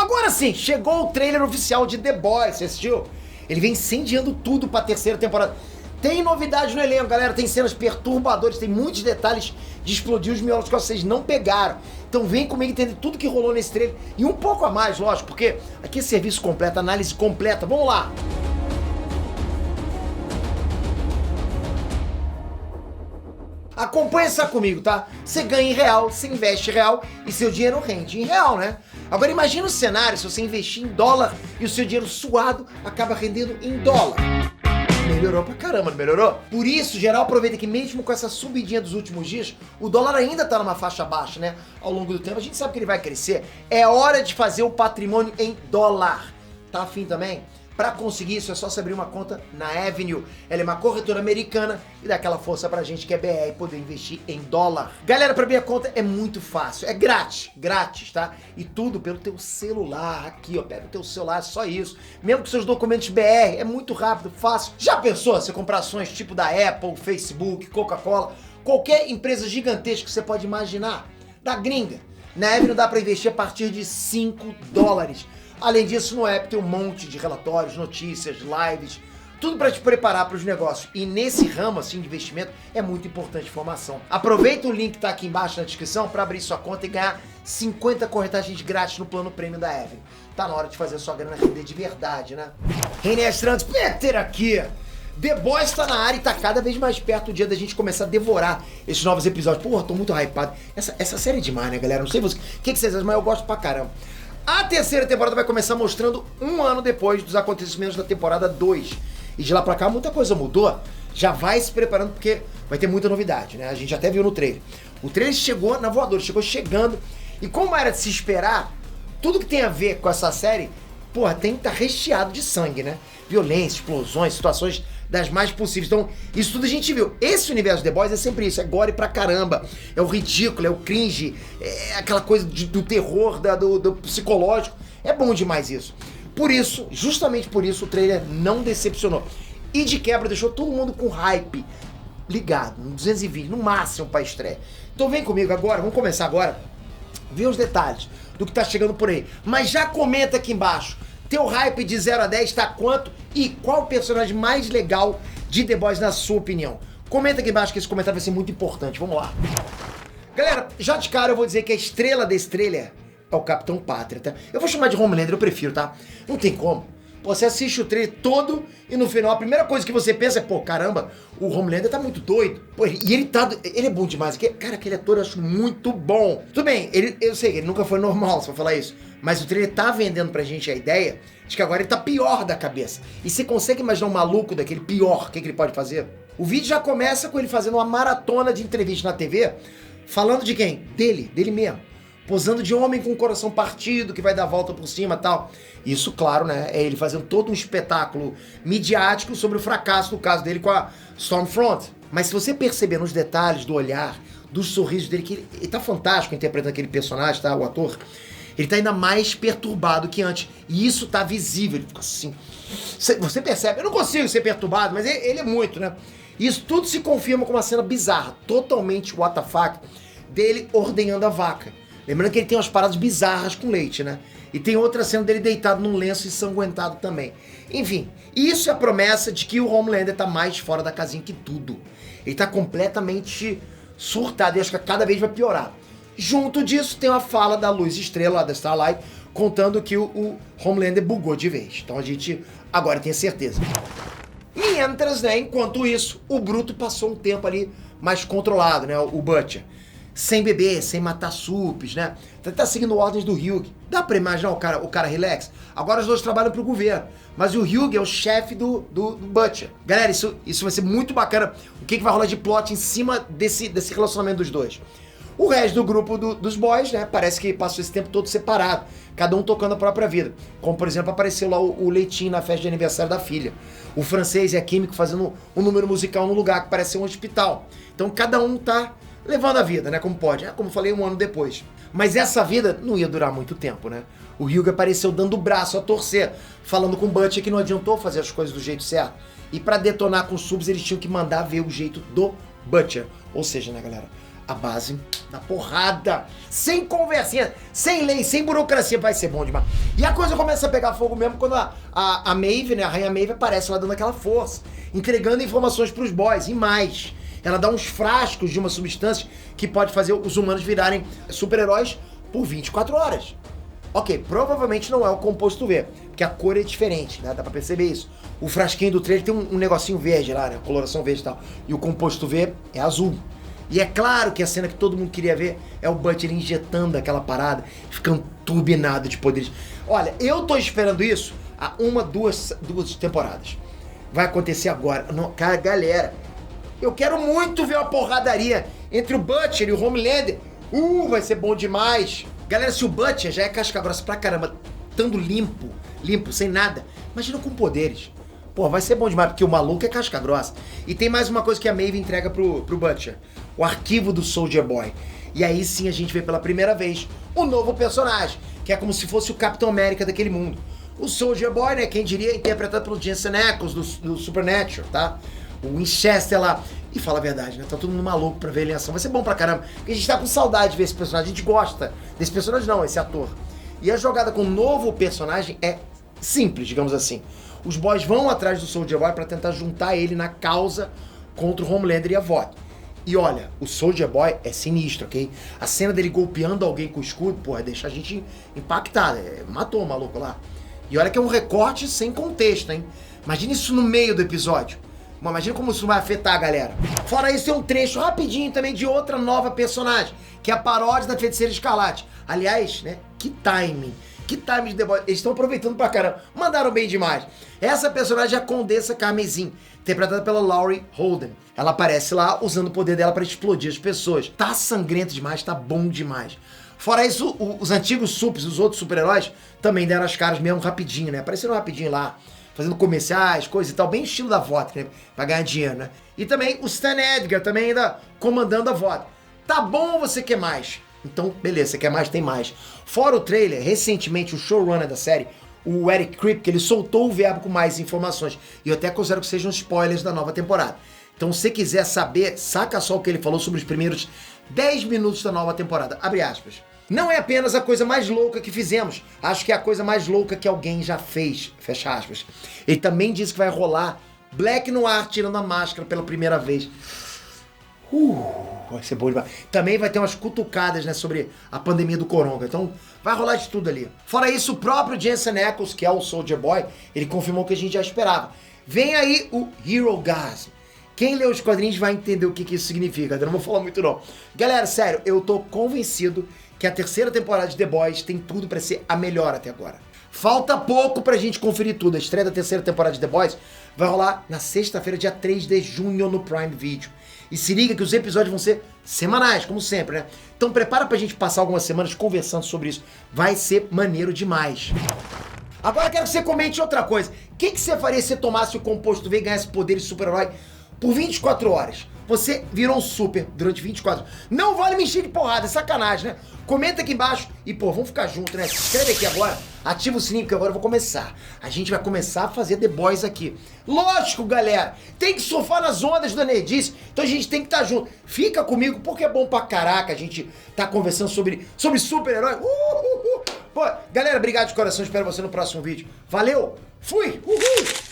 Agora sim, chegou o trailer oficial de The Boys, você assistiu? Ele vem incendiando tudo pra terceira temporada. Tem novidades no elenco, galera, tem cenas perturbadoras, tem muitos detalhes de explodir os miolos que vocês não pegaram. Então vem comigo entender tudo que rolou nesse trailer e um pouco a mais, lógico, porque aqui é serviço completo, análise completa. Vamos lá! Acompanha isso comigo, tá? Você ganha em real, você investe em real e seu dinheiro rende em real, né? Agora imagina o cenário se você investir em dólar e o seu dinheiro suado acaba rendendo em dólar. Melhorou pra caramba, não melhorou? Por isso, geral aproveita que mesmo com essa subidinha dos últimos dias, o dólar ainda tá numa faixa baixa, né? Ao longo do tempo, a gente sabe que ele vai crescer. É hora de fazer o patrimônio em dólar. Tá afim também? Pra conseguir isso é só você abrir uma conta na Avenue. Ela é uma corretora americana e dá aquela força pra gente que é BR poder investir em dólar. Galera, pra abrir a conta é muito fácil, é grátis, tá? E tudo pelo teu celular, aqui ó, pega o teu celular, só isso. Mesmo com seus documentos BR, é muito rápido, fácil. Já pensou você comprar ações tipo da Apple, Facebook, Coca-Cola, qualquer empresa gigantesca que você pode imaginar, da gringa? Na Avenue dá pra investir a partir de $5. Além disso, no app tem um monte de relatórios, notícias, lives, tudo para te preparar para os negócios. E nesse ramo assim de investimento é muito importante informação. Aproveita o link que tá aqui embaixo na descrição para abrir sua conta e ganhar 50 corretagens grátis no plano prêmio da Avenue. Tá na hora de fazer a sua grana render de verdade, né? René Strands, Peter aqui. The Boys tá na área e tá cada vez mais perto do dia da gente começar a devorar esses novos episódios. Porra, tô muito hypado. Essa série é demais, né, galera? Não sei vocês, o que vocês acham, mas eu gosto pra caramba. A terceira temporada vai começar mostrando um ano depois dos acontecimentos da temporada 2. E de lá pra cá muita coisa mudou. Já vai se preparando porque vai ter muita novidade, né? A gente até viu no trailer. O trailer chegou na voadora, chegou chegando. E como era de se esperar, tudo que tem a ver com essa série, porra, tem que estar recheado de sangue, né? Violência, explosões, situações das mais possíveis. Então, isso tudo a gente viu. Esse universo The Boys é sempre isso, é gore pra caramba, é o ridículo, é o cringe, é aquela coisa do terror, do psicológico. É bom demais isso. Por isso, justamente por isso, o trailer não decepcionou. E de quebra deixou todo mundo com hype ligado, no 220, no máximo pra estreia. Então vem comigo agora, vamos começar agora, ver os detalhes do que tá chegando por aí. Mas já comenta aqui embaixo, teu hype de 0 a 10 tá quanto? E qual o personagem mais legal de The Boys na sua opinião? Comenta aqui embaixo que esse comentário vai ser muito importante. Vamos lá. Galera, já de cara eu vou dizer que a estrela desse trailer é o Capitão Pátria, tá? Eu vou chamar de Homelander, eu prefiro, tá? Não tem como. Você assiste o trailer todo e no final a primeira coisa que você pensa é, pô, caramba, o Homelander tá muito doido. Pô, e ele é bom demais. Cara, aquele ator eu acho muito bom. Tudo bem, eu sei que ele nunca foi normal, se eu falar isso. Mas o trailer tá vendendo pra gente a ideia de que agora ele tá pior da cabeça. E você consegue imaginar um maluco daquele pior, o que ele pode fazer? O vídeo já começa com ele fazendo uma maratona de entrevista na TV, falando de quem? Dele mesmo. Posando de homem com o coração partido, que vai dar a volta por cima e tal. Isso, claro, né? É ele fazendo todo um espetáculo midiático sobre o fracasso do caso dele com a Stormfront. Mas se você perceber nos detalhes do olhar, dos sorrisos dele, que ele tá fantástico interpretando aquele personagem, tá? O ator. Ele tá ainda mais perturbado que antes. E isso tá visível. Ele fica assim. Você percebe? Eu não consigo ser perturbado, mas ele é muito, né? Isso tudo se confirma com uma cena bizarra, totalmente what the fuck, dele ordenhando a vaca. Lembrando que ele tem umas paradas bizarras com leite, né? E tem outra cena dele deitado num lenço ensanguentado também. Enfim, isso é a promessa de que o Homelander tá mais fora da casinha que tudo. Ele tá completamente surtado e acho que cada vez vai piorar. Junto disso tem uma fala da Luz Estrela, lá da Starlight, contando que o Homelander bugou de vez. Então a gente agora tem certeza. Mientras, né, enquanto isso, o Bruto passou um tempo ali mais controlado, né, o Butcher. Sem beber, sem matar supes, né? Tá seguindo ordens do Hugh. Dá pra imaginar o cara relax? Agora os dois trabalham pro governo. Mas o Hugh é o chefe do Butcher. Galera, isso vai ser muito bacana. O que vai rolar de plot em cima desse relacionamento dos dois. O resto do grupo dos boys, né? Parece que passou esse tempo todo separado. Cada um tocando a própria vida. Como, por exemplo, apareceu lá o Leitinho na festa de aniversário da filha. O francês e a químico fazendo um número musical num lugar que parece ser um hospital. Então cada um tá levando a vida, né, como pode. Como falei, um ano depois. Mas essa vida não ia durar muito tempo, né? O Hugh apareceu dando o braço a torcer, falando com o Butcher que não adiantou fazer as coisas do jeito certo. E pra detonar com os subs, eles tinham que mandar ver o jeito do Butcher. Ou seja, né, galera, a base da porrada. Sem conversinha, sem lei, sem burocracia, vai ser bom demais. E a coisa começa a pegar fogo mesmo quando a Maeve, né, a Rainha Maeve aparece lá dando aquela força, entregando informações pros boys, e mais. Ela dá uns frascos de uma substância que pode fazer os humanos virarem super-heróis por 24 horas. Ok, provavelmente não é o composto V, porque a cor é diferente, né? Dá pra perceber isso. O frasquinho do trailer tem um negocinho verde lá, né? Coloração verde e tal. E o composto V é azul. E é claro que a cena que todo mundo queria ver é o Butcher injetando aquela parada, ficando turbinado de poderes. Olha, eu tô esperando isso há duas temporadas. Vai acontecer agora. Não, cara, galera, eu quero muito ver uma porradaria entre o Butcher e o Homelander. Vai ser bom demais. Galera, se o Butcher já é casca grossa pra caramba, estando limpo, sem nada, imagina com poderes. Pô, vai ser bom demais, porque o maluco é casca grossa. E tem mais uma coisa que a Maeve entrega pro Butcher. O arquivo do Soldier Boy. E aí sim a gente vê pela primeira vez um novo personagem, que é como se fosse o Capitão América daquele mundo. O Soldier Boy, né, quem diria, interpretado pelo Jensen Ackles do Supernatural, tá? O Winchester lá. E fala a verdade, né? Tá todo mundo maluco pra ver ele em ação. Vai ser bom pra caramba. Porque a gente tá com saudade de ver esse personagem. A gente gosta desse personagem, não, esse ator. E a jogada com o novo personagem é simples, digamos assim. Os boys vão atrás do Soldier Boy pra tentar juntar ele na causa contra o Homelander e a VOD. E olha, o Soldier Boy é sinistro, ok? A cena dele golpeando alguém com o escudo, pô, deixa a gente impactado. Matou o maluco lá. E olha que é um recorte sem contexto, hein? Imagina isso no meio do episódio. Imagina como isso vai afetar a galera. Fora isso, tem um trecho rapidinho também de outra nova personagem, que é a paródia da Feiticeira Escarlate. Aliás, né, que timing. Que time de The Boys. Eles estão aproveitando pra caramba. Mandaram bem demais. Essa personagem é a Condessa Carmesim, interpretada pela Laurie Holden. Ela aparece lá usando o poder dela pra explodir as pessoas. Tá sangrento demais, tá bom demais. Fora isso, os antigos supers, os outros super-heróis, também deram as caras mesmo rapidinho, né? Apareceram rapidinho lá, fazendo comerciais, coisas e tal, bem estilo da vodka, né? Pra ganhar dinheiro, né? E também o Stan Edgar, também ainda comandando a vodka. Tá bom ou você quer mais? Então, beleza, você quer mais, tem mais. Fora o trailer, recentemente o showrunner da série, o Eric Kripke, ele soltou o verbo com mais informações. E eu até considero que sejam spoilers da nova temporada. Então, se você quiser saber, saca só o que ele falou sobre os primeiros 10 minutos da nova temporada. Abre aspas. Não é apenas a coisa mais louca que fizemos. Acho que é a coisa mais louca que alguém já fez. Fecha aspas. Ele também disse que vai rolar Black Noir tirando a máscara pela primeira vez. Vai ser bom demais. Também vai ter umas cutucadas, né, sobre a pandemia do coronga. Então, vai rolar de tudo ali. Fora isso, o próprio Jensen Ackles, que é o Soldier Boy, ele confirmou o que a gente já esperava. Vem aí o Hero Gasm. Quem lê os quadrinhos vai entender o que isso significa. Eu não vou falar muito não. Galera, sério, eu tô convencido que a terceira temporada de The Boys tem tudo pra ser a melhor até agora. Falta pouco pra gente conferir tudo. A estreia da terceira temporada de The Boys vai rolar na sexta-feira, dia 3 de junho, no Prime Video. E se liga que os episódios vão ser semanais, como sempre, né? Então prepara pra gente passar algumas semanas conversando sobre isso. Vai ser maneiro demais. Agora quero que você comente outra coisa. O que você faria se você tomasse o composto V e ganhasse poderes de super-herói por 24 horas? Você virou um super durante 24 horas. Não vale me encher de porrada, é sacanagem, né? Comenta aqui embaixo e, pô, vamos ficar juntos, né? Se inscreve aqui agora, ativa o sininho, porque agora eu vou começar. A gente vai começar a fazer The Boys aqui. Lógico, galera, tem que surfar nas ondas da nerdice, então a gente tem que estar junto. Fica comigo, porque é bom pra caraca a gente tá conversando sobre super-herói. Pô, galera, obrigado de coração, espero você no próximo vídeo. Valeu, fui, uhul!